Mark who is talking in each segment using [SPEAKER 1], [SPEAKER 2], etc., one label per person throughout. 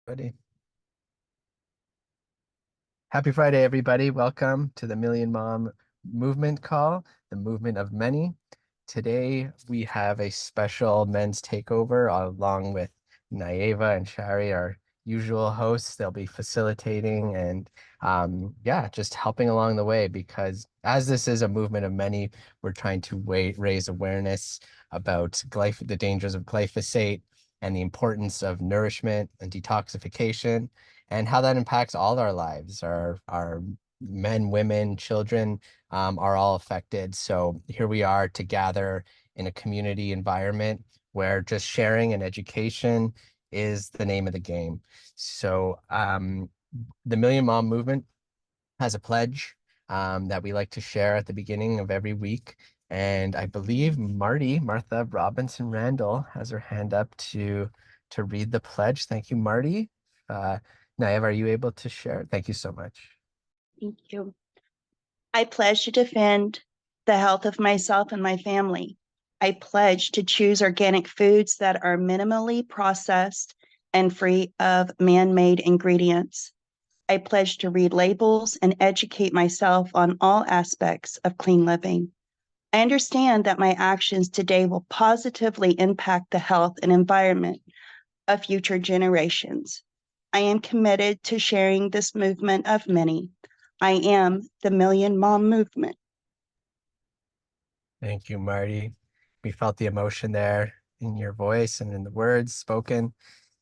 [SPEAKER 1] Buddy. Happy Friday, everybody. Welcome to the Million Mom Movement Call, the movement of many. Today, we have a special men's takeover along with Naeva and Shari, our usual hosts. They'll be facilitating and, yeah, just helping along the way because as this is a movement of many, we're trying to raise awareness about the dangers of glyphosate and the importance of nourishment and detoxification and how that impacts all our lives. Our men, women, children are all affected. So here we are to gather in a community environment where just sharing and education is the name of the game. So the Million Mom Movement has a pledge that we like to share at the beginning of every week. And I believe Martha Robinson Randall has her hand up to read the pledge. Thank you, Marty. Uh, Naev, are you able to share? Thank you so much.
[SPEAKER 2] Thank you. I pledge to defend the health of myself and my family. I pledge to choose organic foods that are minimally processed and free of man-made ingredients. I pledge to read labels and educate myself on all aspects of clean living. I understand that my actions today will positively impact the health and environment of future generations. I am committed to sharing this movement of many. I am the Million Mom Movement.
[SPEAKER 1] Thank you, Marty. We felt the emotion there in your voice and in the words spoken.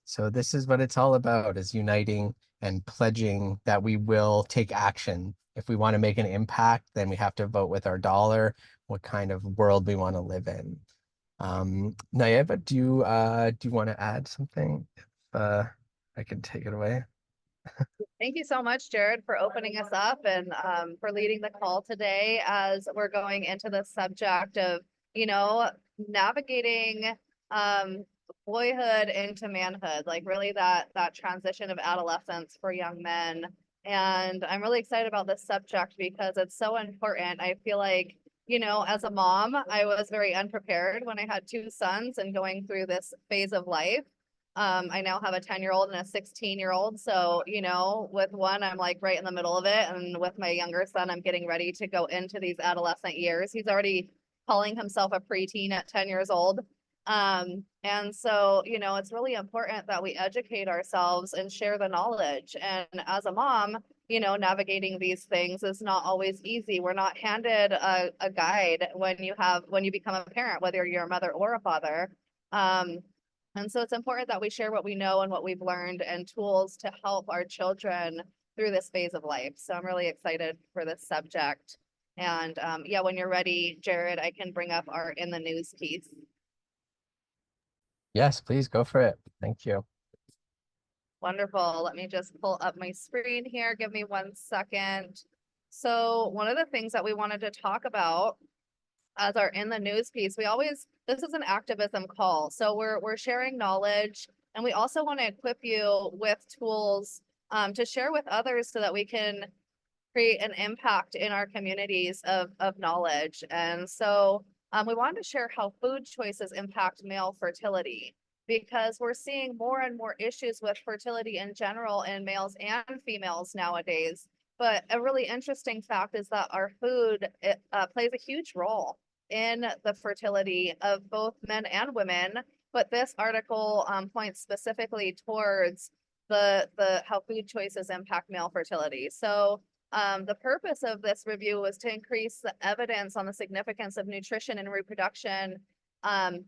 [SPEAKER 1] So this is what it's all about, is uniting and pledging that we will take action. If we want to make an impact, then we have to vote with our dollar, what kind of world we want to live in. Nayeva, do you want to add something? If I can take it away.
[SPEAKER 3] Thank you so much, Jared, for opening us up and for leading the call today as we're going into the subject of, navigating boyhood into manhood, like really that transition of adolescence for young men. And I'm really excited about this subject because it's so important. I feel like, as a mom, I was very unprepared when I had two sons and going through this phase of life. I now have a 10-year-old and a 16-year-old. So, with one, I'm like right in the middle of it. And with my younger son, I'm getting ready to go into these adolescent years. He's already calling himself a preteen at 10 years old. And so, it's really important that we educate ourselves and share the knowledge. And as a mom, navigating these things is not always easy. We're not handed a guide when you become a parent, whether you're a mother or a father. And so it's important that we share what we know and what we've learned and tools to help our children through this phase of life. So I'm really excited for this subject. And yeah, when you're ready, Jared, I can bring up our in the news piece.
[SPEAKER 1] Yes, please go for it. Thank you.
[SPEAKER 3] Wonderful. Let me just pull up my screen here. Give me 1 second. So one of the things that we wanted to talk about as our in the news piece, this is an activism call. So we're sharing knowledge, and we also want to equip you with tools to share with others so that we can create an impact in our communities of knowledge. And so we wanted to share how food choices impact male fertility, because we're seeing more and more issues with fertility in general in males and females nowadays. But a really interesting fact is that our food plays a huge role in the fertility of both men and women. But this article points specifically towards the how food choices impact male fertility. So the purpose of this review was to increase the evidence on the significance of nutrition and reproduction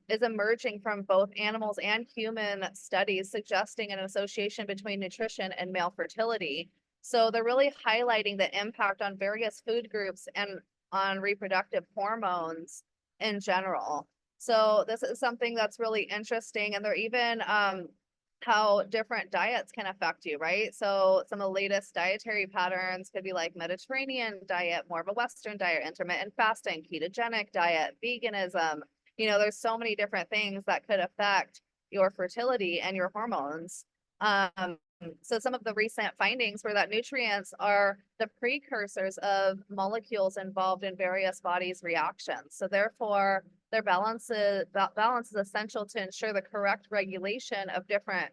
[SPEAKER 3] is emerging from both animals and human studies, suggesting an association between nutrition and male fertility. So they're really highlighting the impact on various food groups and on reproductive hormones in general. So this is something that's really interesting. And they're even how different diets can affect you, right? So some of the latest dietary patterns could be like Mediterranean diet, more of a Western diet, intermittent fasting, ketogenic diet, veganism. There's so many different things that could affect your fertility and your hormones. So some of the recent findings were that nutrients are the precursors of molecules involved in various bodies' reactions. So therefore, balance is essential to ensure the correct regulation of different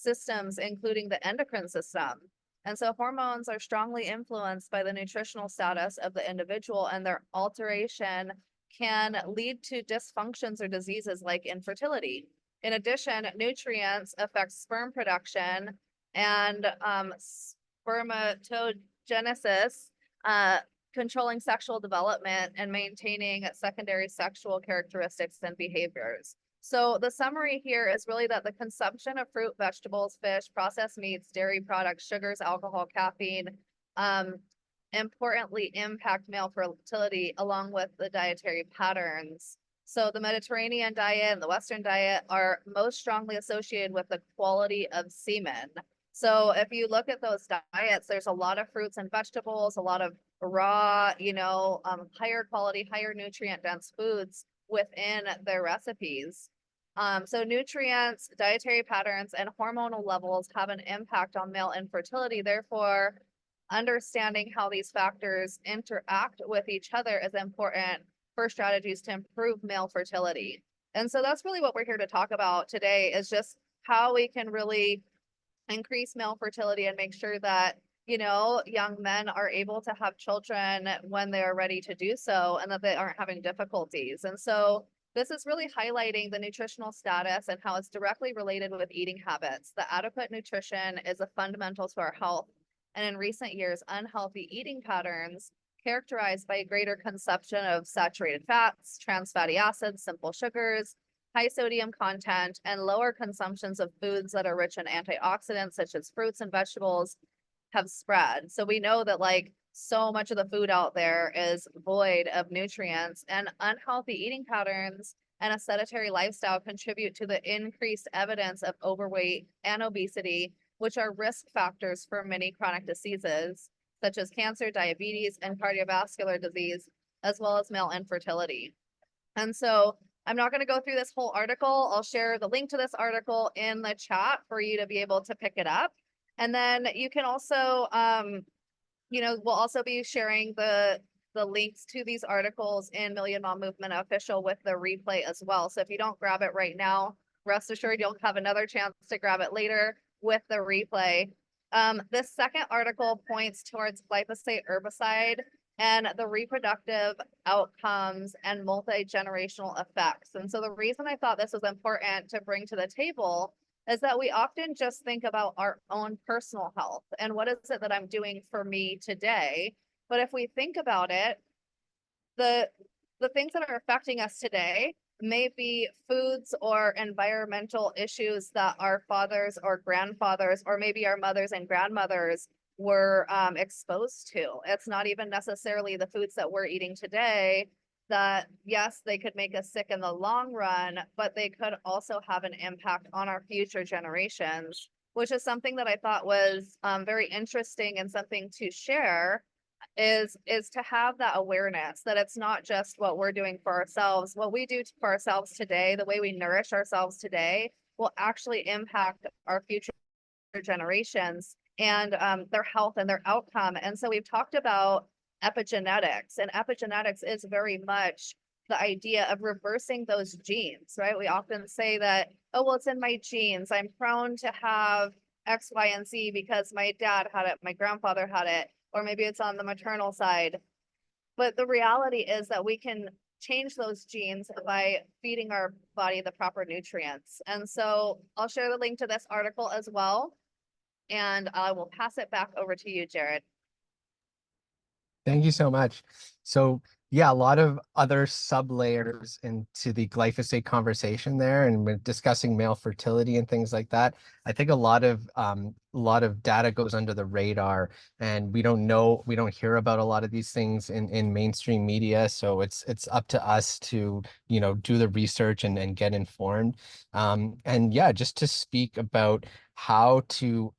[SPEAKER 3] systems, including the endocrine system. And so hormones are strongly influenced by the nutritional status of the individual, and their alteration can lead to dysfunctions or diseases like infertility. In addition, nutrients affect sperm production and spermatogenesis, controlling sexual development and maintaining secondary sexual characteristics and behaviors. So the summary here is really that the consumption of fruit, vegetables, fish, processed meats, dairy products, sugars, alcohol, caffeine, importantly impact male fertility along with the dietary patterns. So the Mediterranean diet and the Western diet are most strongly associated with the quality of semen. So if you look at those diets, there's a lot of fruits and vegetables, a lot of raw, higher quality, higher nutrient dense foods within their recipes. So nutrients, dietary patterns, and hormonal levels have an impact on male infertility. Therefore, understanding how these factors interact with each other is important for strategies to improve male fertility. And so that's really what we're here to talk about today, is just how we can really increase male fertility and make sure that young men are able to have children when they're ready to do so and that they aren't having difficulties. And so this is really highlighting the nutritional status and how it's directly related with eating habits. The adequate nutrition is a fundamental to our health. And in recent years, unhealthy eating patterns characterized by greater consumption of saturated fats, trans fatty acids, simple sugars, high sodium content, and lower consumptions of foods that are rich in antioxidants, such as fruits and vegetables, have spread. So we know that so much of the food out there is void of nutrients, and unhealthy eating patterns and a sedentary lifestyle contribute to the increased evidence of overweight and obesity, which are risk factors for many chronic diseases, such as cancer, diabetes, and cardiovascular disease, as well as male infertility. And so I'm not going to go through this whole article. I'll share the link to this article in the chat for you to be able to pick it up. And then you can also, we'll also be sharing the links to these articles in Million Mom Movement Official with the replay as well. So if you don't grab it right now, rest assured you'll have another chance to grab it later with the replay. This second article points towards glyphosate herbicide and the reproductive outcomes and multi-generational effects. And so the reason I thought this was important to bring to the table is that we often just think about our own personal health and what is it that I'm doing for me today. But if we think about it, the things that are affecting us today may be foods or environmental issues that our fathers or grandfathers, or maybe our mothers and grandmothers were exposed to. It's not even necessarily the foods that we're eating today that, yes, they could make us sick in the long run, but they could also have an impact on our future generations, which is something that I thought was very interesting and something to share, is to have that awareness that it's not just what we're doing for ourselves. What we do for ourselves today, the way we nourish ourselves today, will actually impact our future generations and their health and their outcome. And so we've talked about epigenetics, and epigenetics is very much the idea of reversing those genes, right? We often say that, oh, well, it's in my genes. I'm prone to have X, Y, and Z because my dad had it, my grandfather had it, or maybe it's on the maternal side. But the reality is that we can change those genes by feeding our body the proper nutrients. And so I'll share the link to this article as well, and I will pass it back over to you, Jared.
[SPEAKER 1] Thank you so much. So yeah, a lot of other sub layers into the glyphosate conversation there, and we're discussing male fertility and things like that. I think a lot of data goes under the radar, and we don't hear about a lot of these things in mainstream media. So it's up to us to do the research and get informed. And yeah, just to speak about how to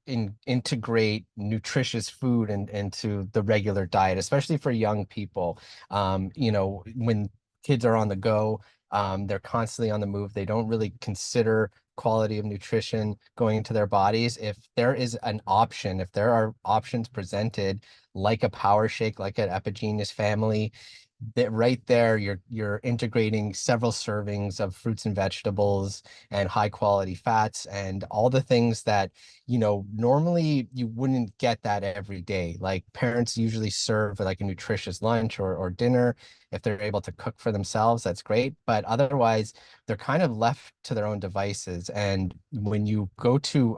[SPEAKER 1] integrate nutritious food into the regular diet, especially for young people. When kids are on the go, they're constantly on the move. They don't really consider quality of nutrition going into their bodies. If there is an option, if there are options presented like a Power Shake, like an Epigenius family, that right there, you're integrating several servings of fruits and vegetables and high quality fats and all the things that, normally you wouldn't get that every day. Like parents usually serve like a nutritious lunch or dinner. If they're able to cook for themselves, that's great. But otherwise, they're kind of left to their own devices. And when you go to,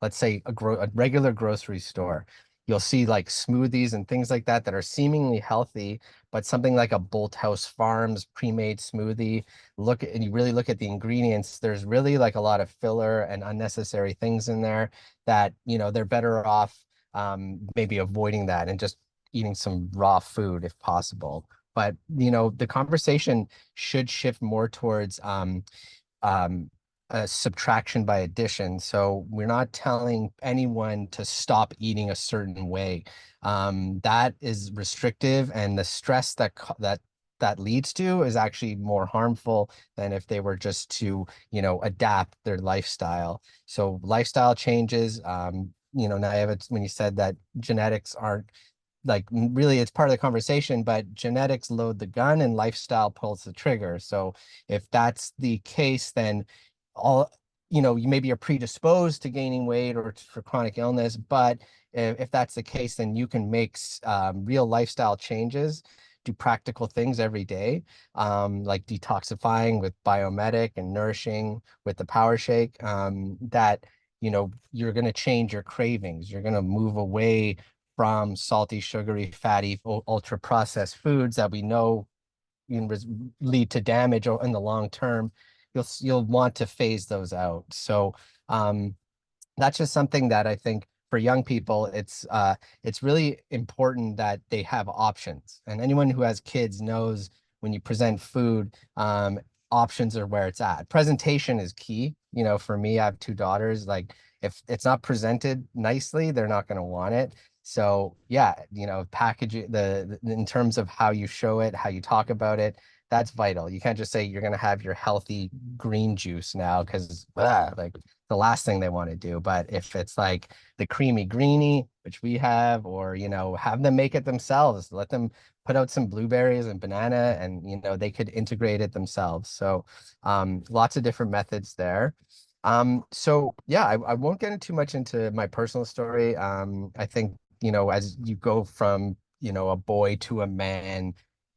[SPEAKER 1] let's say a regular grocery store, you'll see like smoothies and things like that that are seemingly healthy, but something like a Bolt House Farms pre-made smoothie, and you really look at the ingredients, there's really like a lot of filler and unnecessary things in there that, they're better off maybe avoiding that and just eating some raw food if possible. But, the conversation should shift more towards um, a subtraction by addition. So we're not telling anyone to stop eating a certain way. That is restrictive, and the stress that leads to is actually more harmful than if they were just to, adapt their lifestyle. So lifestyle changes. Nayeva, when you said that genetics aren't like really it's part of the conversation, but genetics load the gun and lifestyle pulls the trigger. So if that's the case, then all, you maybe are predisposed to gaining weight or for chronic illness, but if that's the case, then you can make real lifestyle changes, do practical things every day, like detoxifying with Biomedic and nourishing with the Power Shake, that, you're going to change your cravings. You're going to move away from salty, sugary, fatty, ultra processed foods that we know lead to damage in the long term. You'll want to phase those out. So that's just something that I think for young people, it's really important that they have options. And anyone who has kids knows when you present food, options are where it's at. Presentation is key. For me, I have two daughters. Like if it's not presented nicely, they're not going to want it. So yeah, packaging in terms of how you show it, how you talk about it, that's vital. You can't just say you're going to have your healthy green juice now because like the last thing they want to do. But if it's like the creamy greenie, which we have, or, have them make it themselves, let them put out some blueberries and banana and, they could integrate it themselves. So lots of different methods there. So yeah, I won't get too much into my personal story. I think, as you go from, a boy to a man,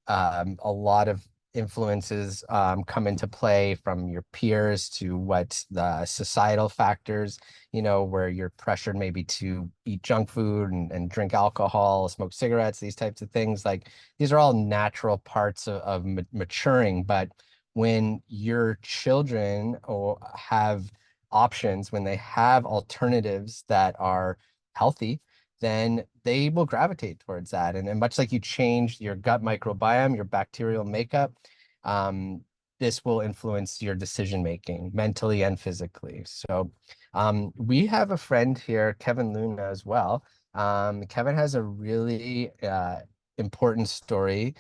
[SPEAKER 1] a lot of influences come into play from your peers to what the societal factors, where you're pressured maybe to eat junk food and drink alcohol, smoke cigarettes, these types of things. Like these are all natural parts of maturing. But when your children or have options, when they have alternatives that are healthy, then they will gravitate towards that. And much like you change your gut microbiome, your bacterial makeup, this will influence your decision making mentally and physically. So we have a friend here, Kevin Luna, as well. Kevin has a really important story.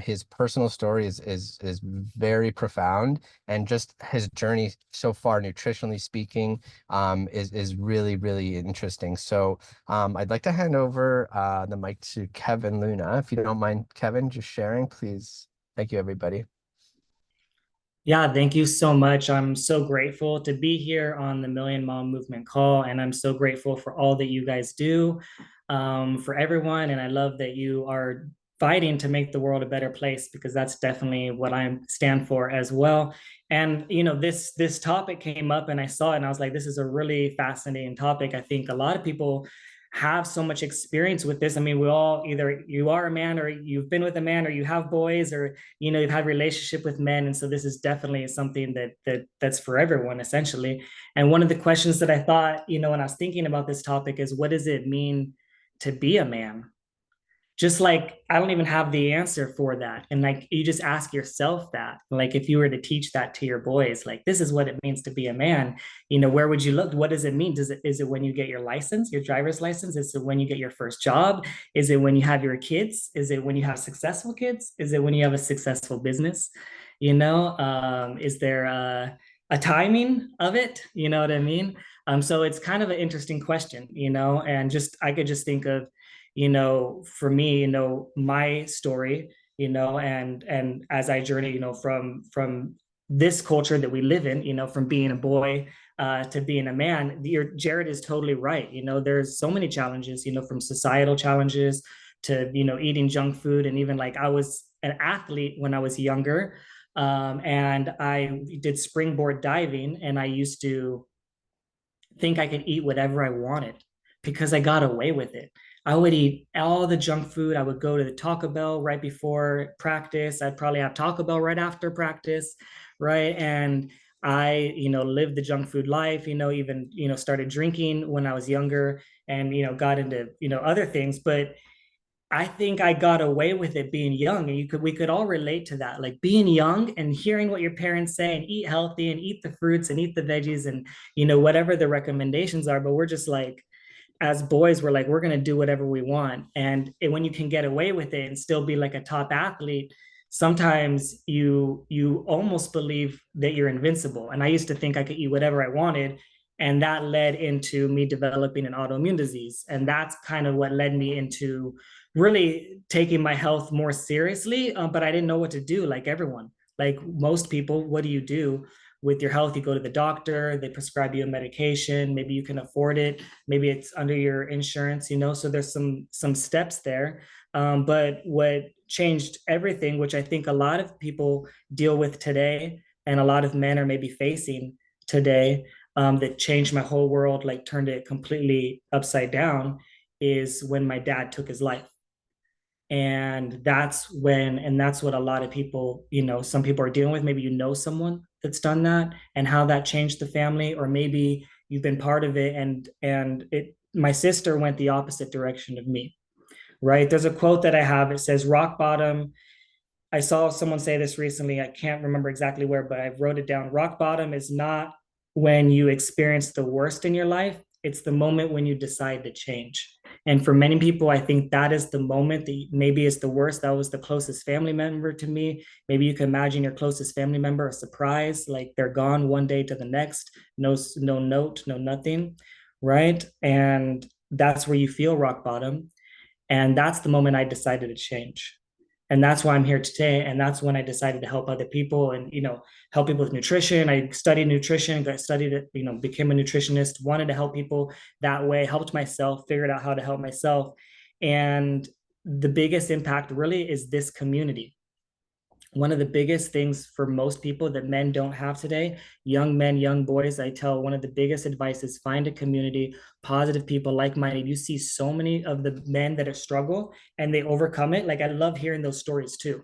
[SPEAKER 1] His personal story is very profound, and just his journey so far, nutritionally speaking, is really, really interesting. So I'd like to hand over the mic to Kevin Luna. If you don't mind, Kevin, just sharing, please. Thank you, everybody.
[SPEAKER 4] Yeah, thank you so much. I'm so grateful to be here on the Million Mom Movement call, and I'm so grateful for all that you guys do for everyone. And I love that you are fighting to make the world a better place, because that's definitely what I stand for as well. And this topic came up, and I saw it, and I was like, this is a really fascinating topic. I think a lot of people have so much experience with this. I mean, we all, either you are a man or you've been with a man or you have boys, or you've had relationship with men. And so this is definitely something that's for everyone, essentially. And one of the questions that I thought, when I was thinking about this topic is, what does it mean to be a man? Just like I don't even have the answer for that. And like you just ask yourself that, like if you were to teach that to your boys, like this is what it means to be a man, where would you look? What does it mean? Is it when you get your license, your driver's license? Is it when you get your first job? Is it when you have your kids? Is it when you have successful kids? Is it when you have a successful business? Is there a timing of it? You know what I mean? So it's kind of an interesting question, and just I could just think of, for me, my story, and as I journey, from this culture that we live in, from being a boy to being a man, Jared is totally right. There's so many challenges, from societal challenges to, eating junk food. And even like I was an athlete when I was younger, and I did springboard diving, and I used to think I could eat whatever I wanted because I got away with it. I would eat all the junk food. I would go to the Taco Bell right before practice. I'd probably have Taco Bell right after practice, right? And I, lived the junk food life, even, started drinking when I was younger and, got into, other things. But I think I got away with it being young, and we could all relate to that. Like being young and hearing what your parents say and eat healthy and eat the fruits and eat the veggies and whatever the recommendations are. But we're just like, as boys, we're like, we're gonna do whatever we want. And when you can get away with it and still be like a top athlete, sometimes you almost believe that you're invincible. And I used to think I could eat whatever I wanted. And that led into me developing an autoimmune disease. And that's kind of what led me into really taking my health more seriously. But I didn't know what to do, like everyone. Like most people, what do you do with your health? You go to the doctor, they prescribe you a medication, maybe you can afford it, maybe it's under your insurance, so there's some steps there. But what changed everything, which I think a lot of people deal with today, and a lot of men are maybe facing today, that changed my whole world, like turned it completely upside down, is when my dad took his life. And that's what a lot of people, some people are dealing with. Maybe someone that's done that, and how that changed the family, or maybe you've been part of it, and my sister went the opposite direction of me, right? There's a quote that I have. It says, rock bottom. I saw someone say this recently. I can't remember exactly where, but I wrote it down. Rock bottom is not when you experience the worst in your life. It's the moment when you decide to change. And for many people, I think that is the moment that maybe is the worst. That was the closest family member to me. Maybe you can imagine your closest family member, a surprise, like they're gone one day to the next, no note, no nothing, right? And that's where you feel rock bottom. And that's the moment I decided to change. And that's why I'm here today. And that's when I decided to help other people and, help people with nutrition. I studied nutrition, studied it, became a nutritionist, wanted to help people that way, helped myself, figured out how to help myself. And the biggest impact really is this community. One of the biggest things for most people that men don't have today, young men, young boys, I tell one of the biggest advice is find a community, positive people, like-minded. You see so many of the men that struggle and they overcome it. Like I love hearing those stories too.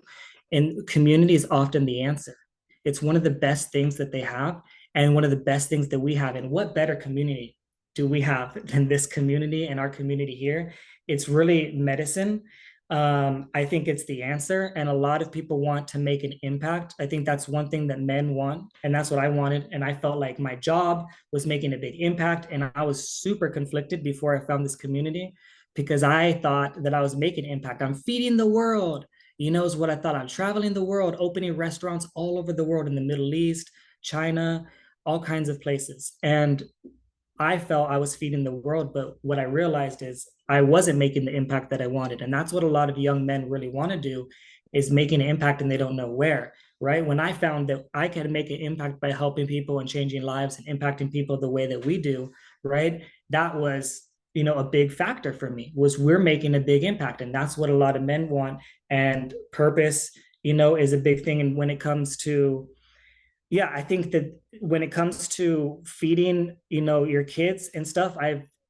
[SPEAKER 4] And community is often the answer. It's one of the best things that they have, and one of the best things that we have. And what better community do we have than this community and our community here? It's really medicine. I think it's the answer. And a lot of people want to make an impact. I think that's one thing that men want. And that's what I wanted. And I felt like my job was making a big impact. And I was super conflicted before I found this community, because I thought that I was making an impact. I'm feeding the world, is what I thought. I'm traveling the world, opening restaurants all over the world, in the Middle East, China, all kinds of places. And I felt I was feeding the world, but what I realized is I wasn't making the impact that I wanted. And that's what a lot of young men really want to do, is making an impact, and they don't know where, right? When I found that I could make an impact by helping people and changing lives and impacting people the way that we do, right? That was, a big factor for me, was we're making a big impact. And that's what a lot of men want. And purpose, is a big thing. And when it comes to, yeah, I think that when it comes to feeding, your kids and stuff,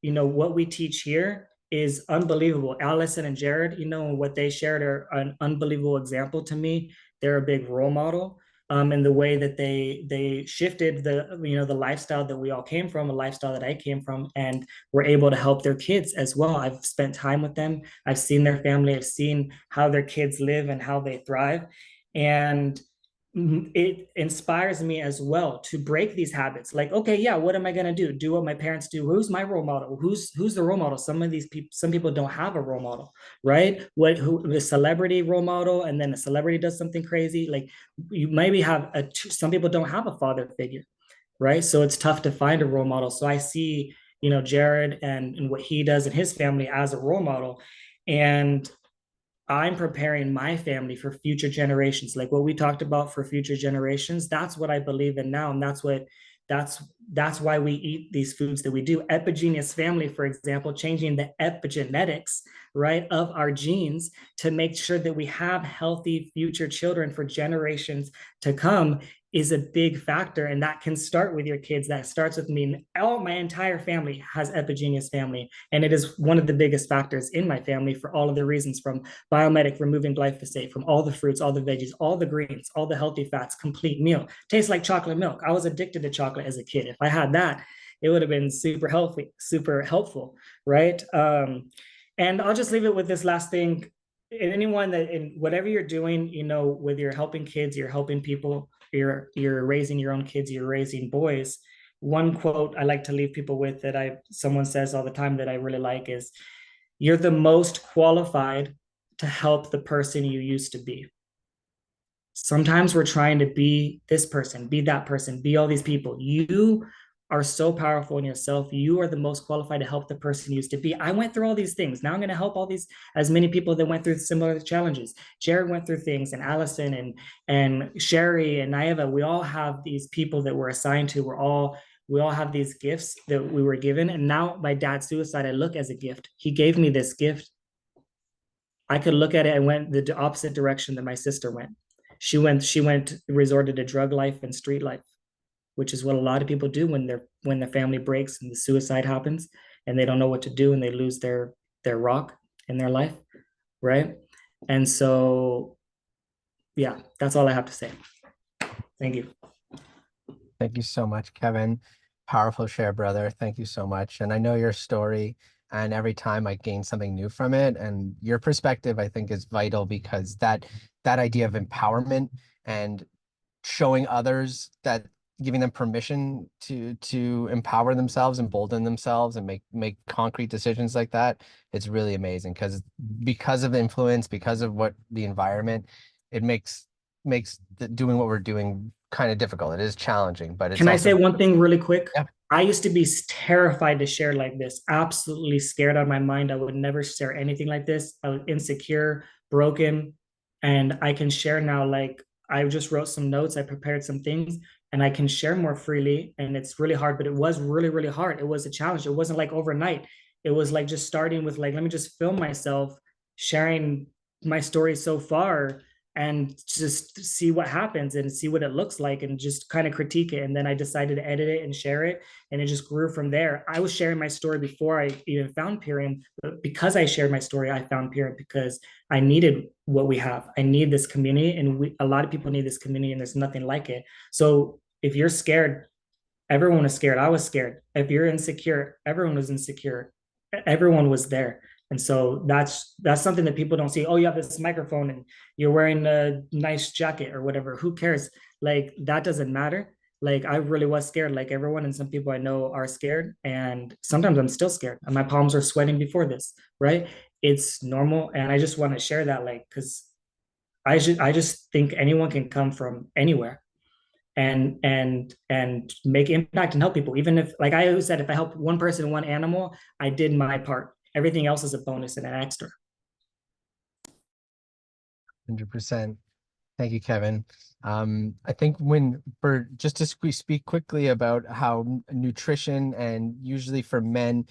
[SPEAKER 4] what we teach here is unbelievable. Allison and Jared, what they shared are an unbelievable example to me. They're a big role model. In the way that they shifted the lifestyle that we all came from, a lifestyle that I came from, and were able to help their kids as well. I've spent time with them. I've seen their family. I've seen how their kids live and how they thrive. And it inspires me as well to break these habits. Like, okay, yeah, what am I going to do what my parents do? Who's my role model? Who's the role model? Some people don't have a role model, right? The celebrity role model, and then a celebrity does something crazy. Like you maybe have some people don't have a father figure, right? So it's tough to find a role model. So I see, Jared and what he does in his family as a role model. And I'm preparing my family for future generations. Like what we talked about for future generations, that's what I believe in now. And that's that's why we eat these foods that we do. Epigenous family, for example, changing the epigenetics, right, of our genes to make sure that we have healthy future children for generations to come is a big factor. And that can start with your kids. That starts with me. All my entire family has epigenous family. And it is one of the biggest factors in my family for all of the reasons, from Biomedic removing glyphosate from all the fruits, all the veggies, all the greens, all the healthy fats, complete meal. Tastes like chocolate milk. I was addicted to chocolate as a kid. If I had that, it would have been super healthy, super helpful, right? And I'll just leave it with this last thing. Anyone that in whatever you're doing, you know, whether you're helping kids, you're helping people, you're raising your own kids, you're raising boys. One quote I like to leave people with that someone says all the time that I really like is, "You're the most qualified to help the person you used to be." Sometimes we're trying to be this person, be that person, be all these people. You are so powerful in yourself. You are the most qualified to help the person you used to be. I went through all these things. Now I'm going to help all these, as many people that went through similar challenges. Jared went through things, and Allison and Sherry and Naeva, we all have these people that we're assigned to. We all have these gifts that we were given. And now my dad's suicide, I look as a gift. He gave me this gift. I could look at it and went the opposite direction that my sister went. She resorted to drug life and street life, which is what a lot of people do when their family breaks and the suicide happens and they don't know what to do and they lose their rock in their life, right? And so, yeah, that's all I have to say. Thank you.
[SPEAKER 1] Thank you so much, Kevin. Powerful share, brother. Thank you so much. And I know your story, and every time I gain something new from it. And your perspective, I think, is vital, because that idea of empowerment and showing others that, giving them permission to empower themselves, embolden themselves, and make concrete decisions like that, it's really amazing. Because of influence, because of what the environment, it makes doing what we're doing kind of difficult. It is challenging, but it's
[SPEAKER 4] Can I
[SPEAKER 1] also—
[SPEAKER 4] say one thing really quick?
[SPEAKER 1] Yeah.
[SPEAKER 4] I used to be terrified to share like this, absolutely scared out of my mind. I would never share anything like this. I was insecure, broken, and I can share now. Like, I just wrote some notes, I prepared some things, and I can share more freely. And it's really hard, but it was really, really hard. It was a challenge. It wasn't like overnight. It was like just starting with, like, let me just film myself sharing my story so far and just see what happens and see what it looks like and just kind of critique it. And then I decided to edit it and share it. And it just grew from there. I was sharing my story before I even found Pyrion, but because I shared my story, I found Pyrion because I needed what we have. I need this community, and a lot of people need this community, and there's nothing like it. So if you're scared, everyone is scared. I was scared. If you're insecure, everyone was insecure. Everyone was there. And so that's something that people don't see. Oh, you have this microphone and you're wearing a nice jacket or whatever. Who cares? Like, that doesn't matter. Like, I really was scared, like everyone, and some people I know are scared. And sometimes I'm still scared. And my palms are sweating before this, right? It's normal. And I just want to share that, like, because I just think anyone can come from anywhere and make impact and help people. Even if, like I always said, if I help one person, one animal, I did my part. Everything else is a bonus and an extra.
[SPEAKER 1] 100%. Thank you, Kevin. I think just to speak quickly about how nutrition, and usually for men,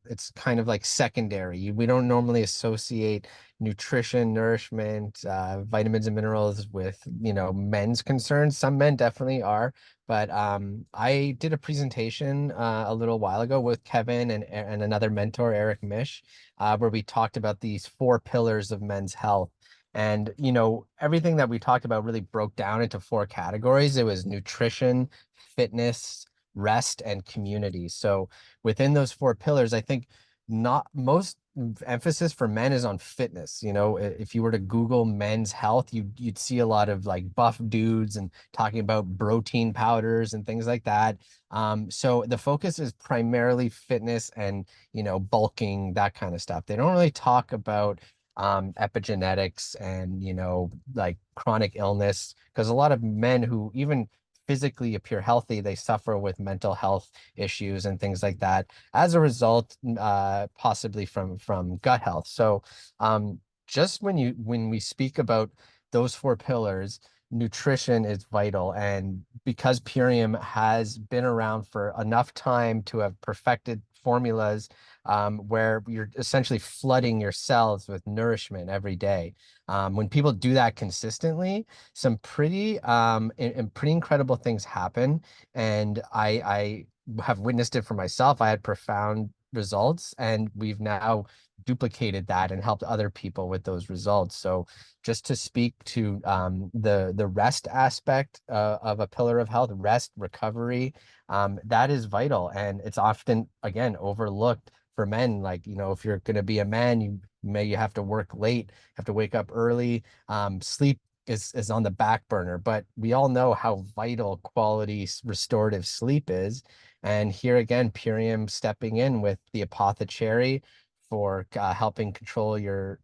[SPEAKER 1] it's kind of like secondary. We don't normally associate nutrition, nourishment, vitamins and minerals with, men's concerns. Some men definitely are, but I did a presentation a little while ago with Kevin and another mentor, Eric Mish, where we talked about these 4 pillars of men's health. And, everything that we talked about really broke down into 4 categories. It was nutrition, fitness, rest, and community. So within those 4 pillars, I think not most emphasis for men is on fitness. If you were to Google men's health, you'd see a lot of like buff dudes and talking about protein powders and things like that. So the focus is primarily fitness and, bulking, that kind of stuff. They don't really talk about epigenetics and, like chronic illness, because a lot of men who even physically appear healthy, they suffer with mental health issues and things like that as a result, possibly from gut health. So just when we speak about those four pillars, nutrition is vital. And because Purium has been around for enough time to have perfected formulas where you're essentially flooding your cells with nourishment every day. When people do that consistently, some pretty incredible things happen. And I have witnessed it for myself. I had profound results, and we've now duplicated that and helped other people with those results. So just to speak to the rest aspect of a pillar of health, rest, recovery, that is vital. And it's often, again, overlooked for men. Like, if you're going to be a man, you have to work late, have to wake up early. Sleep is on the back burner, but we all know how vital quality restorative sleep is. And here again, Purium stepping in with the apothecary for helping control your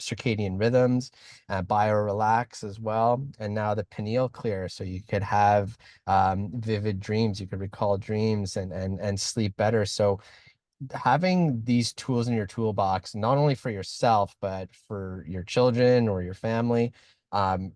[SPEAKER 1] circadian rhythms, biorelax as well, and now the pineal clear, so you could have vivid dreams, you could recall dreams and sleep better. So having these tools in your toolbox, not only for yourself, but for your children or your family,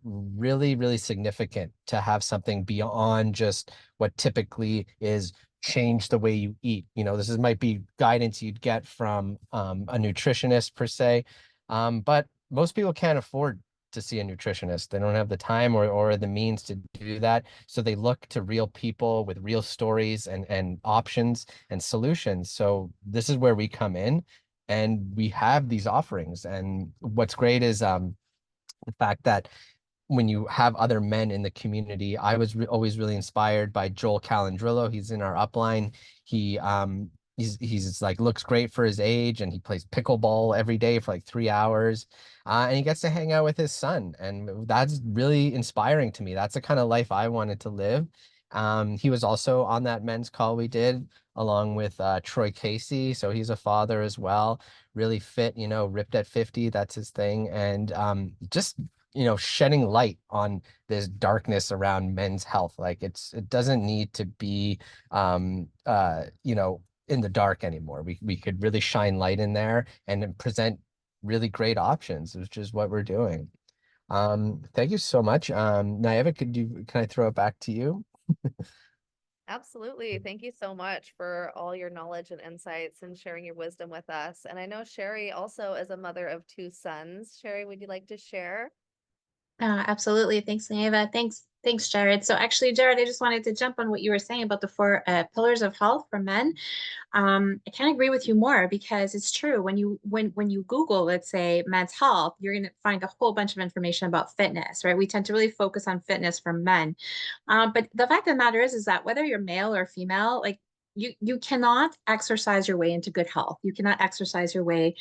[SPEAKER 1] really, really significant to have something beyond just what typically is change the way you eat. Might be guidance you'd get from a nutritionist per se, but most people can't afford to see a nutritionist. They don't have the time or the means to do that. So they look to real people with real stories and options and solutions. So this is where we come in, and we have these offerings. And what's great is the fact that when you have other men in the community, I was always really inspired by Joel Calandrillo. He's in our upline. He's like looks great for his age, and he plays pickleball every day for like 3 hours, and he gets to hang out with his son, and that's really inspiring to me. That's the kind of life I wanted to live. He was also on that men's call we did along with Troy Casey, so he's a father as well, really fit, ripped at 50, that's his thing. And just shedding light on this darkness around men's health. Like it doesn't need to be in the dark anymore. We could really shine light in there and then present really great options, which is what we're doing. Thank you so much. Nieva, can I throw it back to you?
[SPEAKER 3] Absolutely. Thank you so much for all your knowledge and insights and sharing your wisdom with us. And I know Sherry also is a mother of two sons. Sherry, would you like to share?
[SPEAKER 5] Absolutely. Thanks, Neva. Thanks, Jared. So actually, Jared, I just wanted to jump on what you were saying about the four pillars of health for men. I can't agree with you more, because it's true. When you Google, let's say, men's health, you're going to find a whole bunch of information about fitness, right? We tend to really focus on fitness for men. But the fact of the matter is that whether you're male or female, like you cannot exercise your way into good health. You cannot exercise your way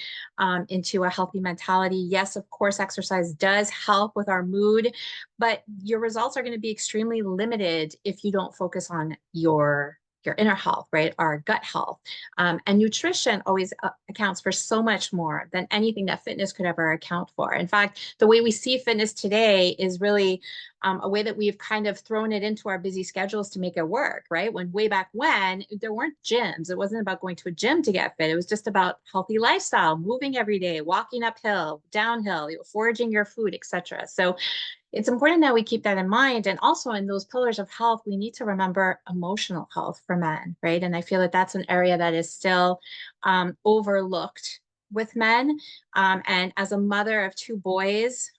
[SPEAKER 5] into a healthy mentality. Yes, of course, exercise does help with our mood, but your results are going to be extremely limited if you don't focus on your inner health, right? Our gut health. And nutrition always accounts for so much more than anything that fitness could ever account for. In fact, the way we see fitness today is really a way that we've kind of thrown it into our busy schedules to make it work, right? When way back when, there weren't gyms. It wasn't about going to a gym to get fit. It was just about healthy lifestyle, moving every day, walking uphill, downhill, foraging your food, etc. So it's important that we keep that in mind. And also in those pillars of health, we need to remember emotional health for men, right? And I feel that that's an area that is still overlooked with men. And as a mother of two boys,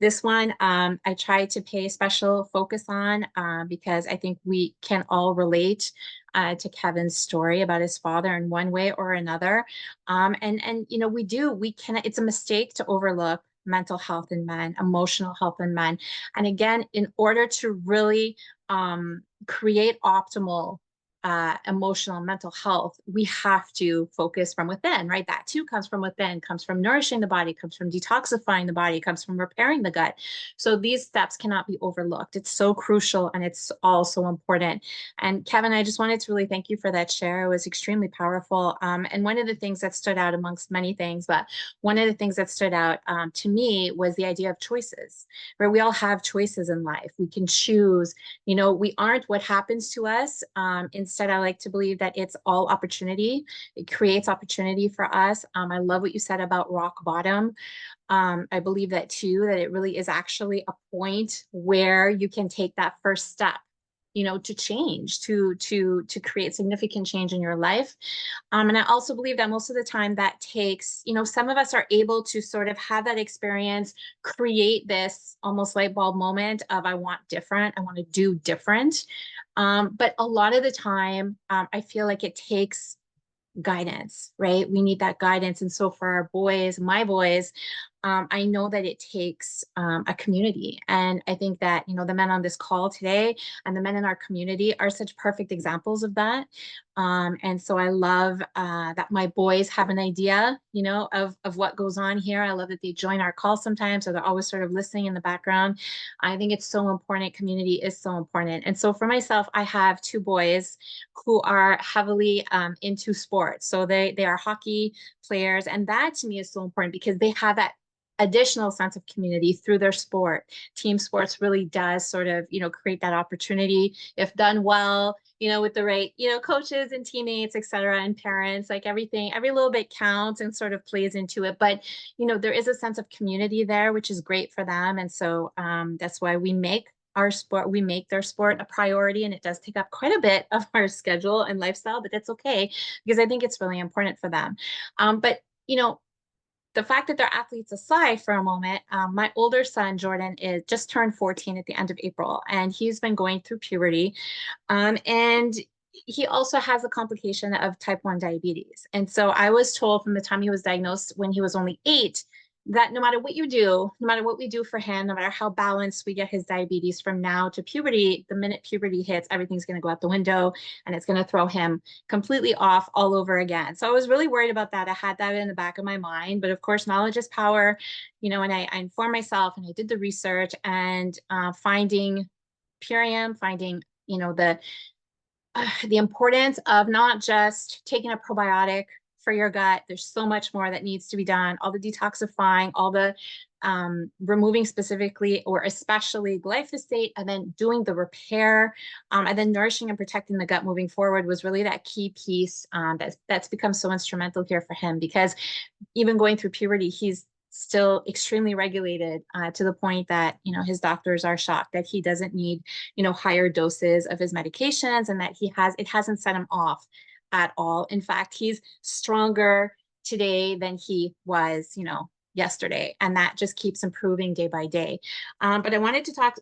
[SPEAKER 5] this one I try to pay special focus on because I think we can all relate to Kevin's story about his father in one way or another. And it's a mistake to overlook mental health in men, emotional health in men. And again, in order to really create optimal emotional and mental health, we have to focus from within, right? That too comes from within, comes from nourishing the body, comes from detoxifying the body, comes from repairing the gut. So these steps cannot be overlooked. It's so crucial, and it's all so important. And Kevin, I just wanted to really thank you for that share. It was extremely powerful. And one of the things that stood out amongst many things, but one of the things that stood out to me was the idea of choices, where we all have choices in life. We can choose, we aren't what happens to us. Instead, Instead, I like to believe that it's all opportunity. It creates opportunity for us. I love what you said about rock bottom. I believe that too, that it really is actually a point where you can take that first step, you know, to change, to create significant change in your life. And I also believe that most of the time that takes, you know, some of us are able to sort of have that experience, create this almost light bulb moment of I want different, I want to do different. But a lot of the time, I feel like it takes guidance, right? We need that guidance. And so for our boys, my boys, I know that it takes a community. And I think that, you know, the men on this call today and the men in our community are such perfect examples of that. And so I love that my boys have an idea, you know, of what goes on here. I love that they join our call sometimes, so they're always sort of listening in the background. I think it's so important. Community is so important. And so for myself, I have two boys who are heavily into sports. So they are hockey players. And that to me is so important because they have that additional sense of community through their sport. Team sports really does sort of, you know, create that opportunity if done well, you know, with the right, you know, coaches and teammates, et cetera, and parents, like everything, every little bit counts and sort of plays into it. But, you know, there is a sense of community there, which is great for them. And so that's why we make their sport a priority, and it does take up quite a bit of our schedule and lifestyle, but that's okay because I think it's really important for them. But, you know, the fact that they're athletes aside for a moment, my older son, Jordan, is just turned 14 at the end of April, and he's been going through puberty. And he also has a complication of type 1 diabetes. And so I was told from the time he was diagnosed when he was only 8 that no matter what you do, no matter what we do for him, no matter how balanced we get his diabetes from now to puberty, the minute puberty hits, everything's going to go out the window and it's going to throw him completely off all over again. So I was really worried about that. I had that in the back of my mind, but of course, knowledge is power, you know, and I informed myself and I did the research and finding Purium, finding, you know, the importance of not just taking a probiotic for your gut. There's so much more that needs to be done. All the detoxifying, all the removing specifically or especially glyphosate, and then doing the repair, and then nourishing and protecting the gut moving forward was really that key piece that's become so instrumental here for him, because even going through puberty, he's still extremely regulated to the point that, you know, his doctors are shocked that he doesn't need, you know, higher doses of his medications, and that it hasn't set him off at all. In fact, he's stronger today than he was, you know, yesterday. And that just keeps improving day by day. But I wanted to talk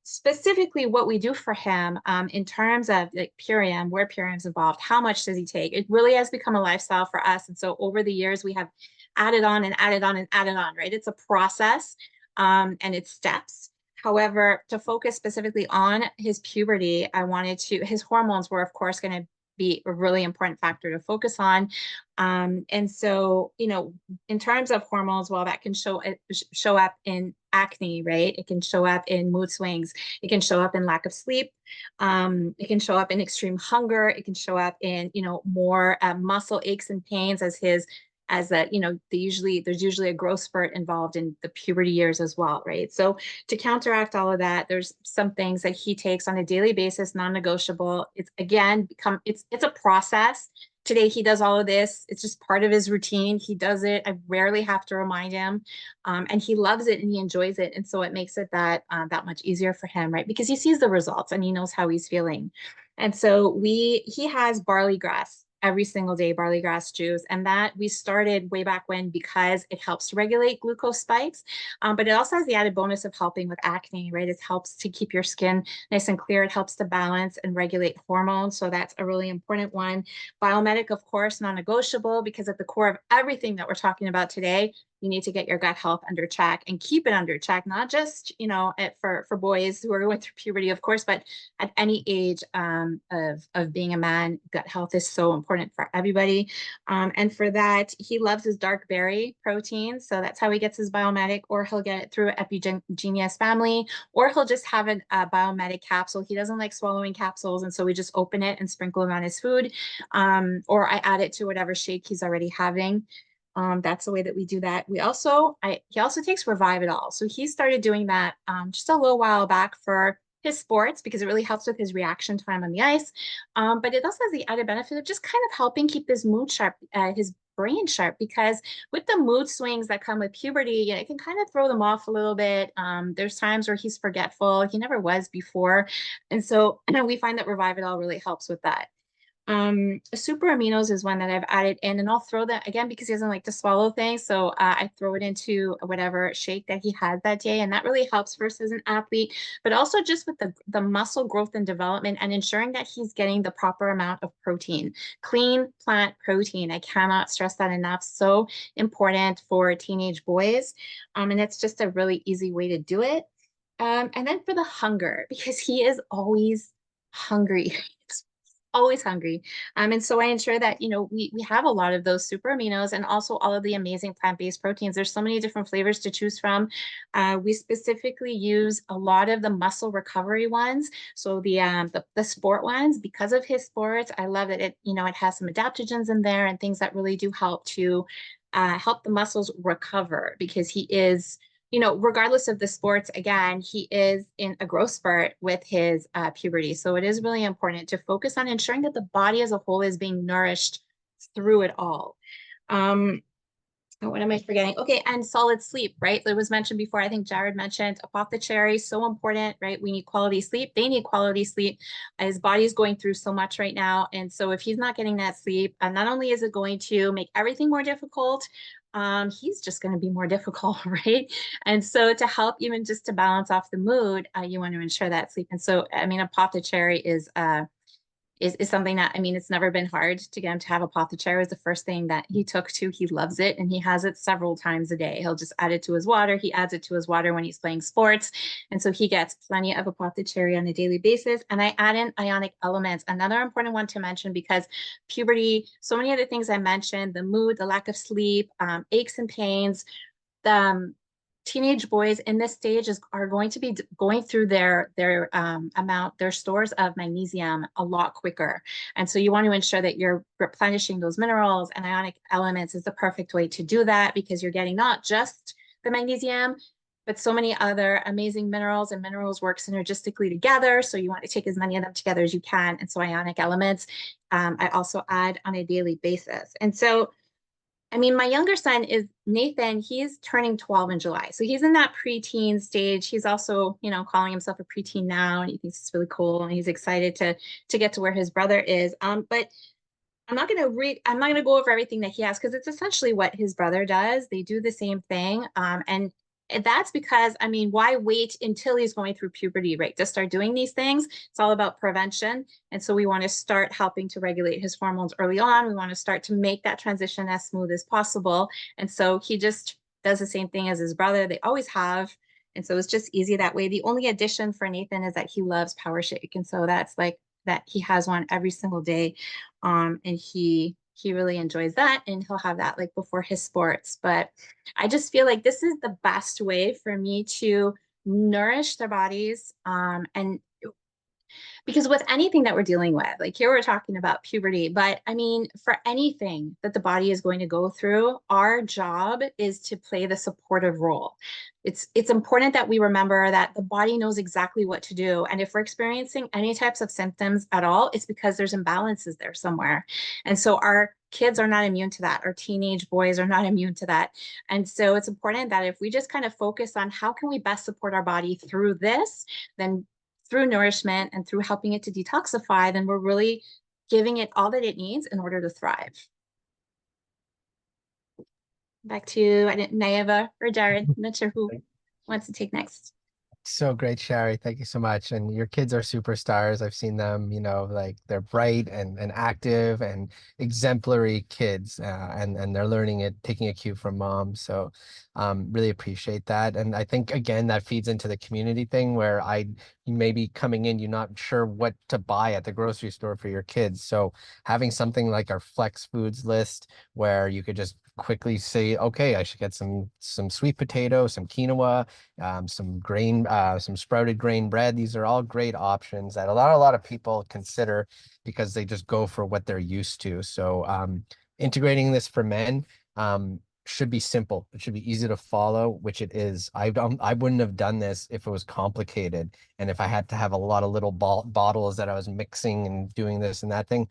[SPEAKER 5] specifically what we do for him in terms of like Purium, where Purium's involved, how much does he take? It really has become a lifestyle for us. And so over the years, we have added on and added on and added on, right? It's a process and it's steps. However, to focus specifically on his puberty, his hormones were, of course, going to be a really important factor to focus on. And so, you know, in terms of hormones, well, that can show up in acne, right? It can show up in mood swings. It can show up in lack of sleep. It can show up in extreme hunger. It can show up in, you know, more muscle aches and pains as that, you know, there's usually a growth spurt involved in the puberty years as well, right? So to counteract all of that, there's some things that he takes on a daily basis, non-negotiable. It's again it's a process. Today he does all of this. It's just part of his routine. He does it. I rarely have to remind him, and he loves it and he enjoys it. And so it makes it that much easier for him, right? Because he sees the results and he knows how he's feeling. And so he has barley grass every single day, barley grass juice. And that we started way back when because it helps to regulate glucose spikes. But it also has the added bonus of helping with acne, right? It helps to keep your skin nice and clear. It helps to balance and regulate hormones. So that's a really important one. Biomedic, of course, non-negotiable, because at the core of everything that we're talking about today, you need to get your gut health under check and keep it under check, not just, you know, for boys who are going through puberty, of course, but at any age of being a man, gut health is so important for everybody. And for that, he loves his dark berry protein. So that's how he gets his Biomedic, or he'll get it through Epigenius family, or he'll just have a Biomedic capsule. He doesn't like swallowing capsules. And so we just open it and sprinkle it on his food. Or I add it to whatever shake he's already having. That's the way that we do that. He also takes Revive It All. So he started doing that just a little while back for his sports because it really helps with his reaction time on the ice. But it also has the added benefit of just kind of helping keep his mood sharp, his brain sharp, because with the mood swings that come with puberty, it can kind of throw them off a little bit. There's times where he's forgetful. He never was before. And so we find that Revividol really helps with that. Super aminos is one that I've added in, and I'll throw that again because he doesn't like to swallow things. So I throw it into whatever shake that he has that day, and that really helps first as an athlete, but also just with the muscle growth and development and ensuring that he's getting the proper amount of protein, clean plant protein. I cannot stress that enough. So important for teenage boys. And it's just a really easy way to do it. And then for the hunger, because he is always hungry. Always hungry. And so I ensure that, we have a lot of those super aminos and also all of the amazing plant-based proteins. There's so many different flavors to choose from. We specifically use a lot of the muscle recovery ones. So the sport ones, because of his sports, I love that it has some adaptogens in there and things that really do help to help the muscles recover, because he is, regardless of the sports, again, he is in a growth spurt with his puberty. So it is really important to focus on ensuring that the body as a whole is being nourished through it all. What am I forgetting? Okay, and solid sleep, right? It was mentioned before. I think Jared mentioned apothecary, so important, right? We need quality sleep. They need quality sleep. His body's going through so much right now. And so if he's not getting that sleep, not only is it going to make everything more difficult, he's just going to be more difficult, right? And so to help even just to balance off the mood, you want to ensure that sleep. And so, apothecary is something that, it's never been hard to get him to have apothecary. It was the first thing that he took to. He loves it, and he has it several times a day. He'll just add it to his water. He adds it to his water when he's playing sports. And so he gets plenty of apothecary on a daily basis. And I add in ionic elements, another important one to mention, because puberty, so many of the things I mentioned, the mood, the lack of sleep, aches and pains, teenage boys in this stage are going to be going through their stores of magnesium a lot quicker. And so you want to ensure that you're replenishing those minerals, and ionic elements is the perfect way to do that, because you're getting not just the magnesium, but so many other amazing minerals, and minerals work synergistically together. So you want to take as many of them together as you can. And so ionic elements, I also add on a daily basis. And so my younger son is Nathan. He's turning 12 in July. So he's in that preteen stage. He's also, calling himself a preteen now, and he thinks it's really cool, and he's excited to get to where his brother is. But I'm not going to go over everything that he has, because it's essentially what his brother does. They do the same thing. And that's because, why wait until he's going through puberty, right, to start doing these things? It's all about prevention. And so we want to start helping to regulate his hormones early on. We want to start to make that transition as smooth as possible. And so he just does the same thing as his brother. They always have. And so it's just easy that way. The only addition for Nathan is that he loves Power Shake. And so that's like that he has one every single day. And he really enjoys that, and he'll have that like before his sports. But I just feel like this is the best way for me to nourish their bodies. And because with anything that we're dealing with, like here we're talking about puberty, but for anything that the body is going to go through, our job is to play the supportive role. It's important that we remember that the body knows exactly what to do. And if we're experiencing any types of symptoms at all, it's because there's imbalances there somewhere. And so our kids are not immune to that. Our teenage boys are not immune to that. And so it's important that if we just kind of focus on how can we best support our body through this, then through nourishment and through helping it to detoxify, then we're really giving it all that it needs in order to thrive. Back to Nayeva or Jared. I'm not sure who wants to take next.
[SPEAKER 1] So great, Sherry. Thank you so much. And your kids are superstars. I've seen them, like they're bright and active and exemplary kids, and they're learning it, taking a cue from mom. So really appreciate that. And I think, again, that feeds into the community thing where you may be coming in, you're not sure what to buy at the grocery store for your kids. So having something like our Flex Foods list where you could just quickly say, okay, I should get some sweet potato, some quinoa, some sprouted grain bread. These are all great options that a lot of people consider because they just go for what they're used to. So integrating this for men, should be simple. It should be easy to follow, which it is. I wouldn't have done this if it was complicated and if I had to have a lot of little bottles that I was mixing and doing this and that thing.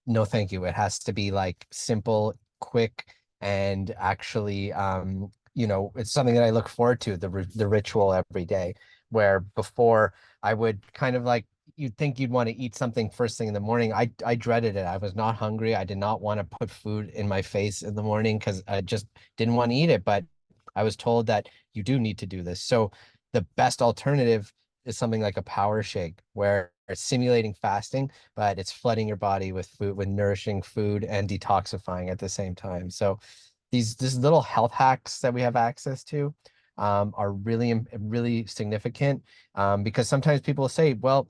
[SPEAKER 1] No, thank you. It has to be like simple, quick, and actually, it's something that I look forward to, the ritual every day. Where before I would kind of like, you'd think you'd want to eat something first thing in the morning. I dreaded it. I was not hungry. I did not want to put food in my face in the morning because I just didn't want to eat it. But I was told that you do need to do this. So the best alternative is something like a power shake, where it's simulating fasting, but it's flooding your body with food, with nourishing food and detoxifying at the same time. So these little health hacks that we have access to are really significant, because sometimes people say, well,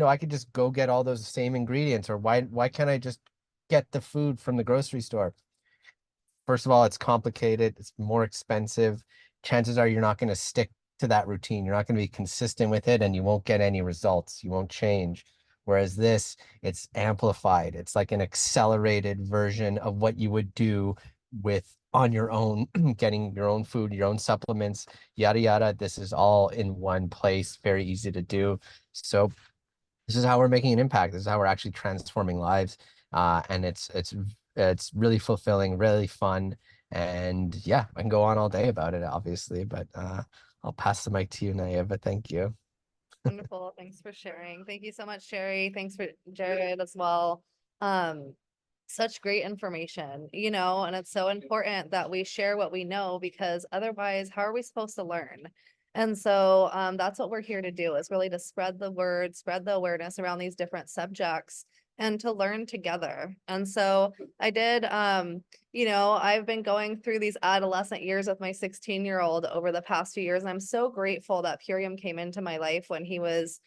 [SPEAKER 1] I could just go get all those same ingredients, or why can't I just get the food from the grocery store? First of all, it's complicated, it's more expensive. Chances are you're not going to stick to that routine. You're not going to be consistent with it, and you won't get any results. You won't change. Whereas this, it's amplified. It's like an accelerated version of what you would do with on your own, getting your own food, your own supplements, yada yada. This is all in one place, very easy to do. So this is how we're making an impact. This is how we're actually transforming lives. And it's really fulfilling, really fun. And yeah, I can go on all day about it, obviously, but I'll pass the mic to you, Naya, but thank you.
[SPEAKER 3] Wonderful. Thanks for sharing. Thank you so much, Sherry. Thanks for Jared as well. Such great information, and it's so important that we share what we know, because otherwise, how are we supposed to learn? And so that's what we're here to do, is really to spread the word, spread the awareness around these different subjects, and to learn together. And so I did, I've been going through these adolescent years with my 16-year-old over the past few years. And I'm so grateful that Purium came into my life when he was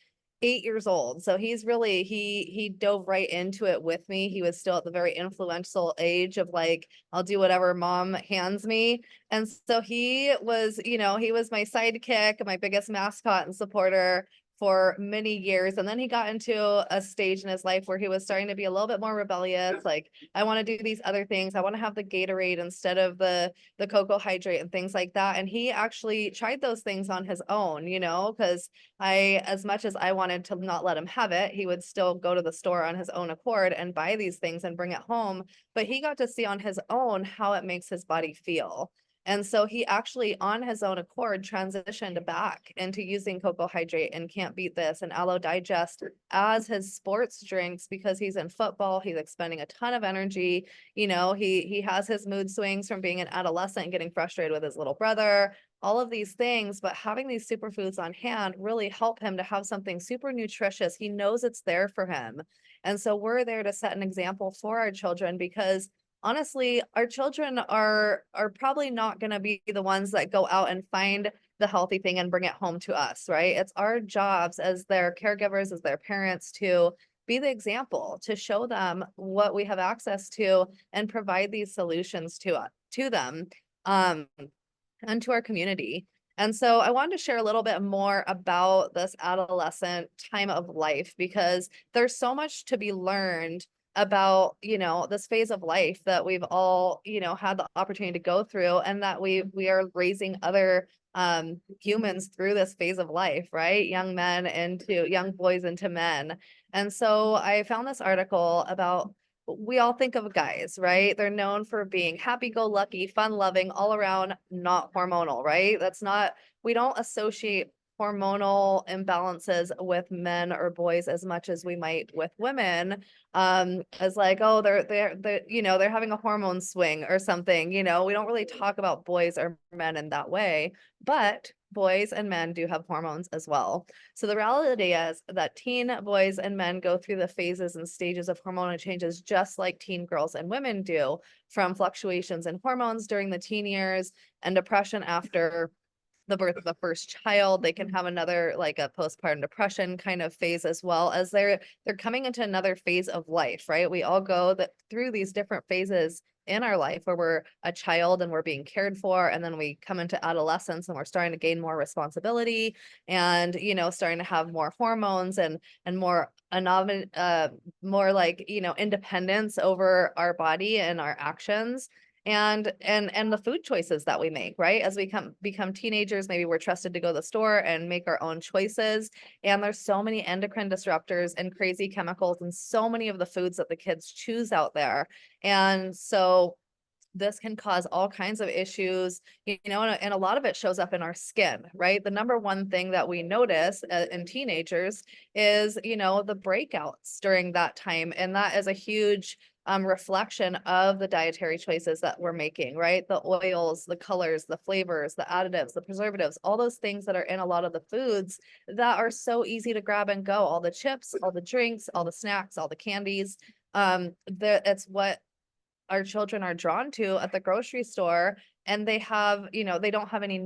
[SPEAKER 3] 8 years old. So he's really, he dove right into it with me. He was still at the very influential age of like, I'll do whatever mom hands me. And so he was, he was my sidekick, my biggest mascot and supporter for many years. And then he got into a stage in his life where he was starting to be a little bit more rebellious. Like, I want to do these other things. I want to have the Gatorade instead of the cocoa hydrate and things like that. And he actually tried those things on his own, because as much as I wanted to not let him have it, he would still go to the store on his own accord and buy these things and bring it home. But he got to see on his own how it makes his body feel. And so he actually, on his own accord, transitioned back into using Cocoa Hydrate and Can't Beat This and Aloe Digest as his sports drinks, because he's in football. He's expending a ton of energy. He has his mood swings from being an adolescent and getting frustrated with his little brother, all of these things. But having these superfoods on hand really help him to have something super nutritious. He knows it's there for him. And so we're there to set an example for our children, because honestly, our children are probably not going to be the ones that go out and find the healthy thing and bring it home to us, right? It's our jobs as their caregivers, as their parents, to be the example, to show them what we have access to and provide these solutions to them, and to our community. And so I wanted to share a little bit more about this adolescent time of life, because there's so much to be learned about, this phase of life that we've all, had the opportunity to go through, and that we are raising other humans through this phase of life, right? Young boys into men. And so I found this article about, we all think of guys, right? They're known for being happy-go-lucky, fun-loving, all around, not hormonal, right? We don't associate hormonal imbalances with men or boys as much as we might with women, as like, oh, they're having a hormone swing or something. We don't really talk about boys or men in that way, but boys and men do have hormones as well. So the reality is that teen boys and men go through the phases and stages of hormonal changes just like teen girls and women do, from fluctuations in hormones during the teen years and depression after the birth of the first child. They can have another, like a postpartum depression kind of phase, as well as they're coming into another phase of life, right? We all go through these different phases in our life, where we're a child and we're being cared for, and then we come into adolescence and we're starting to gain more responsibility, and starting to have more hormones and more more like independence over our body and our actions. and the food choices that we make, right? As we become teenagers, maybe we're trusted to go to the store and make our own choices. And there's so many endocrine disruptors and crazy chemicals and so many of the foods that the kids choose out there. And so this can cause all kinds of issues, and a lot of it shows up in our skin, right? The number one thing that we notice in teenagers is, the breakouts during that time. And that is a huge reflection of the dietary choices that we're making, right? The oils, the colors, the flavors, the additives, the preservatives, all those things that are in a lot of the foods that are so easy to grab and go, all the chips, all the drinks, all the snacks, all the candies. It's what our children are drawn to at the grocery store, and they have, they don't have any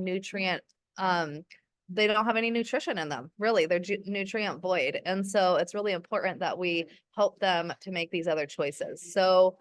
[SPEAKER 3] they don't have any nutrition in them, really. They're nutrient void. And so it's really important that we help them to make these other choices. So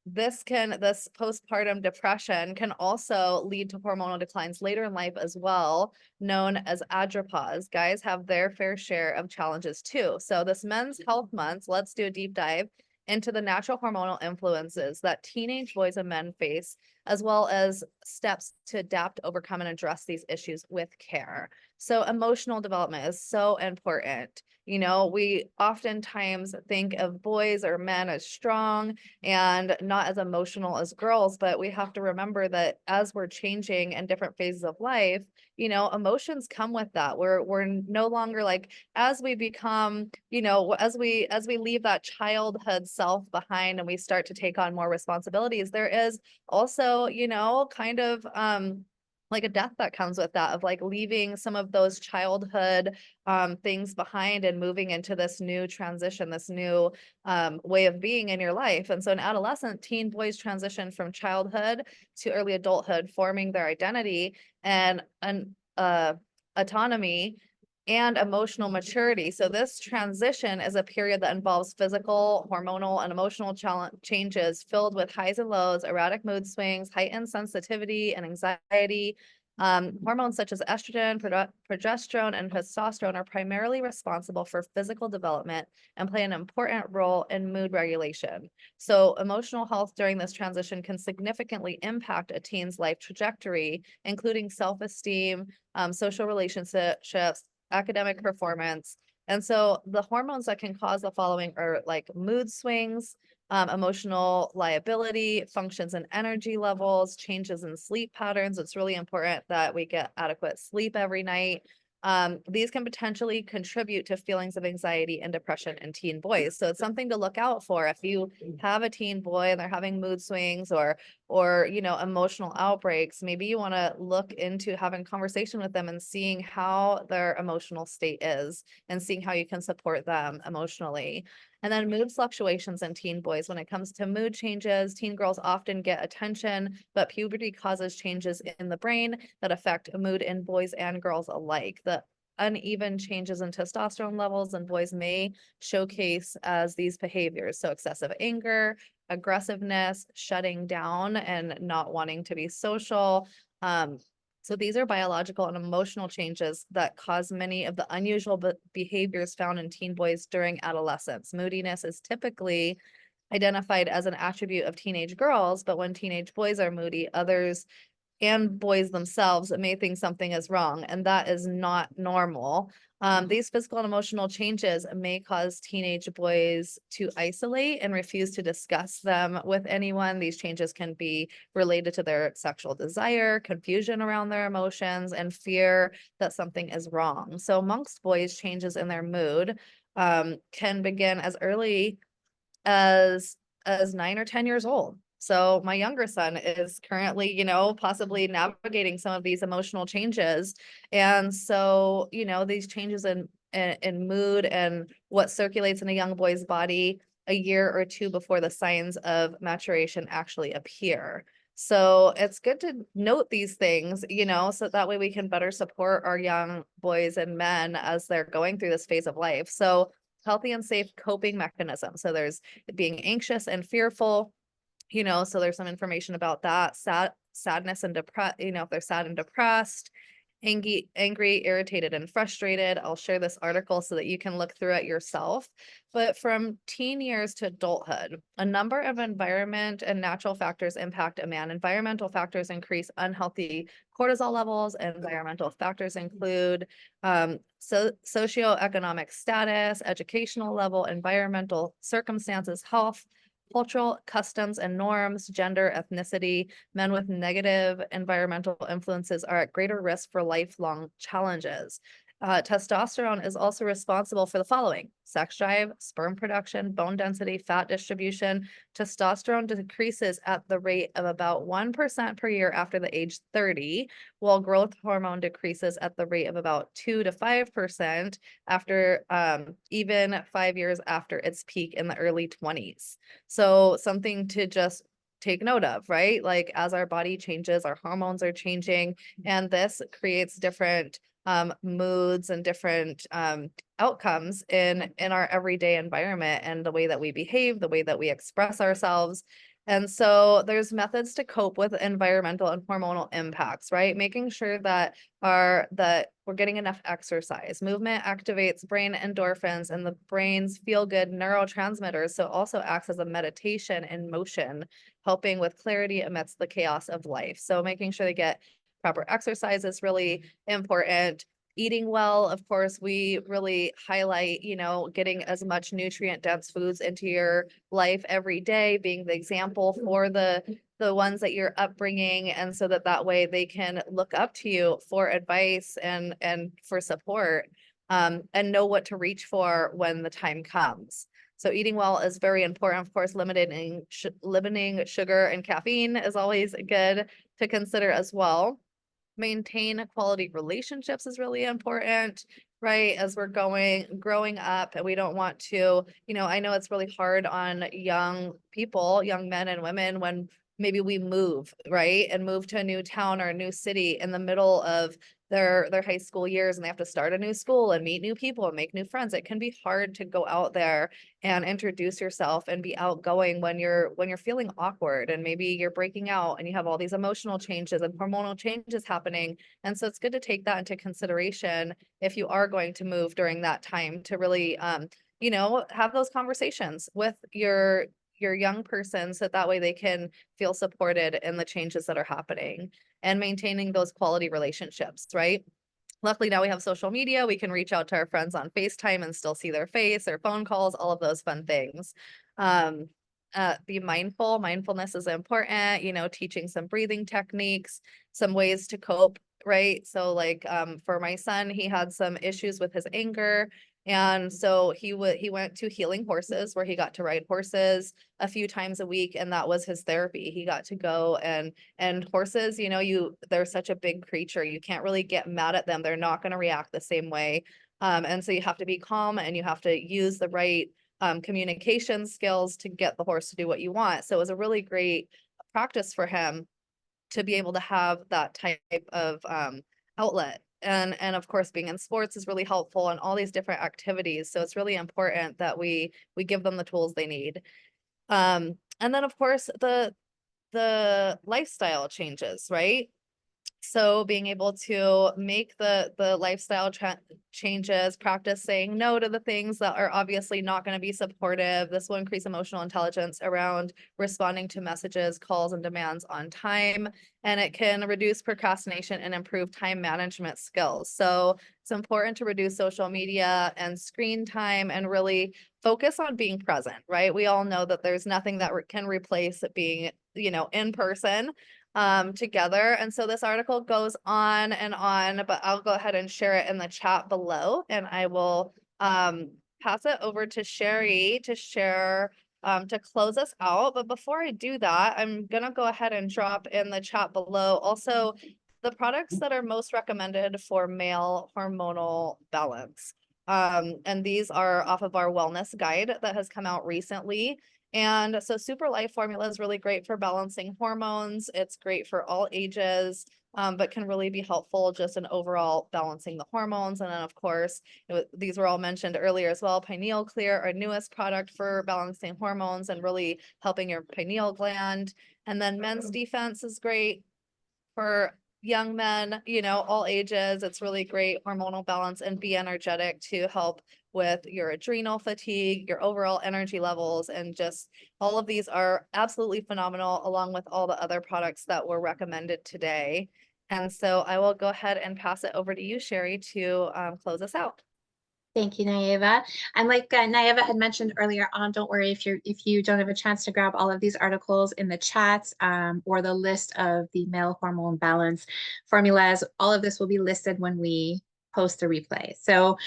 [SPEAKER 3] this postpartum depression can also lead to hormonal declines later in life as well, known as andropause. Guys have their fair share of challenges too. So this Men's Health Month, let's do a deep dive into the natural hormonal influences that teenage boys and men face, as well as steps to adapt, overcome, and address these issues with care. So emotional development is so important. We oftentimes think of boys or men as strong and not as emotional as girls, but we have to remember that as we're changing in different phases of life, emotions come with that. We're no longer like, as we become, as we leave that childhood self behind and we start to take on more responsibilities, there is also, kind of like a death that comes with that, of like leaving some of those childhood things behind and moving into this new transition, this new way of being in your life. And so in adolescent, teen boys transition from childhood to early adulthood, forming their identity and autonomy and emotional maturity. So this transition is a period that involves physical, hormonal, and emotional changes filled with highs and lows, erratic mood swings, heightened sensitivity and anxiety. Hormones such as estrogen, progesterone, and testosterone are primarily responsible for physical development and play an important role in mood regulation. So emotional health during this transition can significantly impact a teen's life trajectory, including self-esteem, social relationships, academic performance. And so the hormones that can cause the following are like mood swings, emotional liability, functions and energy levels, changes in sleep patterns. It's really important that we get adequate sleep every night. These can potentially contribute to feelings of anxiety and depression in teen boys. So it's something to look out for. If you have a teen boy and they're having mood swings or emotional outbreaks, maybe you want to look into having conversation with them and seeing how their emotional state is and seeing how you can support them emotionally. And then mood fluctuations in teen boys. When it comes to mood changes, teen girls often get attention, but puberty causes changes in the brain that affect mood in boys and girls alike. The uneven changes in testosterone levels in boys may showcase as these behaviors. So excessive anger, aggressiveness, shutting down, and not wanting to be social. So these are biological and emotional changes that cause many of the unusual behaviors found in teen boys during adolescence. Moodiness is typically identified as an attribute of teenage girls, but when teenage boys are moody, others and boys themselves may think something is wrong, and that is not normal. These physical and emotional changes may cause teenage boys to isolate and refuse to discuss them with anyone. These changes can be related to their sexual desire, confusion around their emotions, and fear that something is wrong. So amongst boys, changes in their mood can begin as early as 9 or 10 years old. So my younger son is currently, possibly navigating some of these emotional changes. And so, these changes in mood and what circulates in a young boy's body a year or two before the signs of maturation actually appear. So it's good to note these things, so that way we can better support our young boys and men as they're going through this phase of life. So healthy and safe coping mechanisms. So there's being anxious and fearful, so there's some information about that, sadness and if they're sad and depressed, angry, irritated, and frustrated. I'll share this article so that you can look through it yourself. But from teen years to adulthood, a number of environment and natural factors impact a man. Environmental factors increase unhealthy cortisol levels. Environmental factors include socioeconomic status, educational level, environmental circumstances, health, cultural customs and norms, gender, ethnicity. Men with negative environmental influences are at greater risk for lifelong challenges. Testosterone is also responsible for the following: sex drive, sperm production, bone density, fat distribution. Testosterone decreases at the rate of about 1% per year after the age 30, while growth hormone decreases at the rate of about 2 to 5% after even 5 years after its peak in the early 20s. So something to just take note of, right? Like as our body changes, our hormones are changing, and this creates different moods and different outcomes in our everyday environment and the way that we behave, the way that we express ourselves. And so there's methods to cope with environmental and hormonal impacts, right? Making sure that we're getting enough exercise. Movement activates brain endorphins and the brain's feel good neurotransmitters. So it also acts as a meditation in motion, helping with clarity amidst the chaos of life. So making sure they get proper exercise is really important. Eating well, of course, we really highlight, getting as much nutrient dense foods into your life every day, being the example for the ones that you're upbringing, and so that way they can look up to you for advice and for support, and know what to reach for when the time comes. So eating well is very important. Of course, limiting sugar and caffeine is always good to consider as well. Maintain quality relationships is really important, right? As we're growing up, and we don't want to, I know it's really hard on young people, young men and women, when maybe we move, right? And move to a new town or a new city in the middle of their high school years, and they have to start a new school and meet new people and make new friends. It can be hard to go out there and introduce yourself and be outgoing when you're feeling awkward, and maybe you're breaking out and you have all these emotional changes and hormonal changes happening. And so it's good to take that into consideration if you are going to move during that time, to really have those conversations with your young person, so that way they can feel supported in the changes that are happening, and maintaining those quality relationships, right? Luckily now we have social media. We can reach out to our friends on FaceTime and still see their face, or phone calls, all of those fun things. Be mindful. Mindfulness is important, teaching some breathing techniques, some ways to cope, right? So like for my son, he had some issues with his anger. And so he went to Healing Horses, where he got to ride horses a few times a week, and that was his therapy. He got to go and horses, they're such a big creature. You can't really get mad at them. They're not going to react the same way. And so you have to be calm, and you have to use the right communication skills to get the horse to do what you want. So it was a really great practice for him to be able to have that type of outlet. And of course, being in sports is really helpful, and all these different activities. So it's really important that we give them the tools they need. And then of course the lifestyle changes, right? So being able to make the lifestyle changes, practice saying no to the things that are obviously not going to be supportive. This will increase emotional intelligence around responding to messages, calls, and demands on time. And it can reduce procrastination and improve time management skills. So it's important to reduce social media and screen time, and really focus on being present, right? We all know that there's nothing that can replace being, in person together. And so this article goes on and on, but I'll go ahead and share it in the chat below, and I will pass it over to Sherry to share to close us out. But before I do that, I'm gonna go ahead and drop in the chat below also the products that are most recommended for male hormonal balance. And these are off of our wellness guide that has come out recently. And so Super Life Formula is really great for balancing hormones. It's great for all ages, but can really be helpful just in overall balancing the hormones. And then of course, these were all mentioned earlier as well. Pineal Clear, our newest product for balancing hormones and really helping your pineal gland. And then Men's Defense is great for young men, you know, all ages. It's really great hormonal balance and be energetic to help with your adrenal fatigue, your overall energy levels, and just all of these are absolutely phenomenal along with all the other products that were recommended today. And so I will go ahead and pass it over to you, Sherry, to close us out.
[SPEAKER 5] Thank you, Nayeva. And like Nayeva had mentioned earlier on, don't worry if you don't have a chance to grab all of these articles in the chats or the list of the male hormone balance formulas. All of this will be listed when we post the replay. So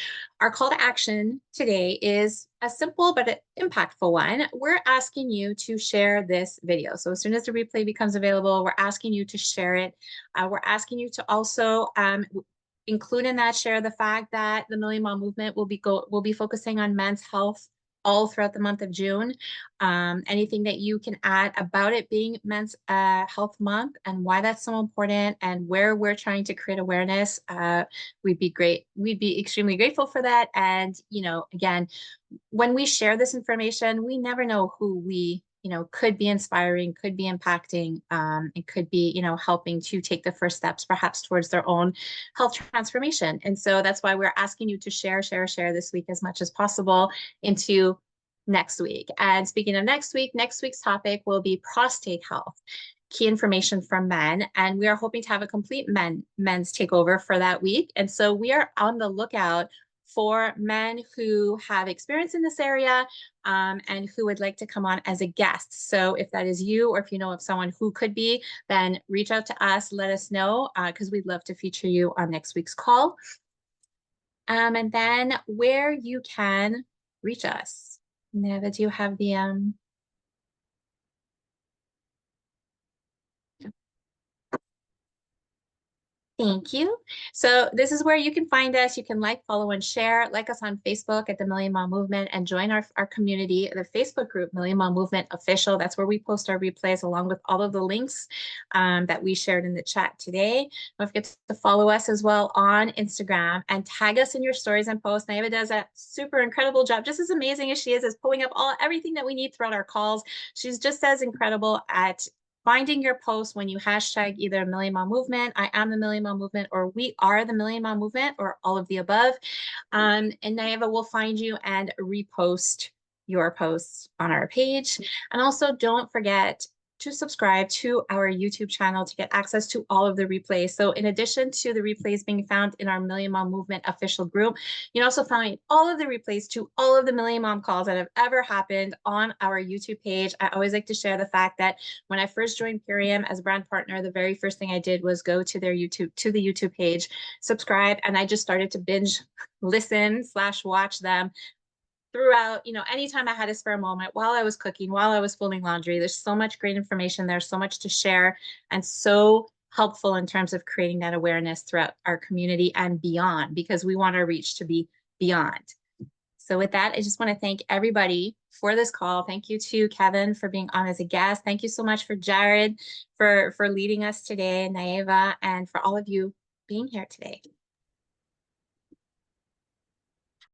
[SPEAKER 5] our call to action today is a simple but impactful one. We're asking you to share this video. So as soon as the replay becomes available, we're asking you to share it. We're asking you to also include in that share the fact that the Million Mom Movement will be focusing on men's health all throughout the month of June. Anything that you can add about it being Men's Health Month and why that's so important and where we're trying to create awareness, we'd be great. We'd be extremely grateful for that. And, you know, again, when we share this information, we never know who we could be inspiring, could be impacting, and could be, helping to take the first steps perhaps towards their own health transformation. And so that's why we're asking you to share this week as much as possible into next week. And speaking of next week's topic will be prostate health, key information from men. And we are hoping to have a complete men's takeover for that week. And so we are on the lookout for men who have experience in this area and who would like to come on as a guest. So if that is you, or if you know of someone who could be, then reach out to us, let us know, because we'd love to feature you on next week's call. And then where you can reach us. Neva, do you have the Thank you. So this is where you can find us. You can like, follow, and share. Like us on Facebook at the Million Mom Movement and join our community, the Facebook group, Million Mom Movement Official. That's where we post our replays along with all of the links that we shared in the chat today. Don't forget to follow us as well on Instagram and tag us in your stories and posts. Nayeva does a super incredible job, just as amazing as she is pulling up everything that we need throughout our calls. She's just as incredible at finding your post when you hashtag either Million Mom Movement, I am the Million Mom Movement, or we are the Million Mom Movement, or all of the above. And Nayeva will find you and repost your posts on our page. And also don't forget to subscribe to our YouTube channel to get access to all of the replays. So in addition to the replays being found in our Million Mom Movement official group, you can also find all of the replays to all of the Million Mom calls that have ever happened on our YouTube page. I always like to share the fact that when I first joined Purium as a brand partner, the very first thing I did was go to their YouTube page, subscribe, and I just started to binge listen / watch them throughout, anytime I had a spare moment, while I was cooking, while I was folding laundry. There's so much great information there, so much to share, and so helpful in terms of creating that awareness throughout our community and beyond, because we want our reach to be beyond. So with that, I just want to thank everybody for this call. Thank you to Kevin for being on as a guest. Thank you so much for Jared for leading us today, Nayeva, and for all of you being here today.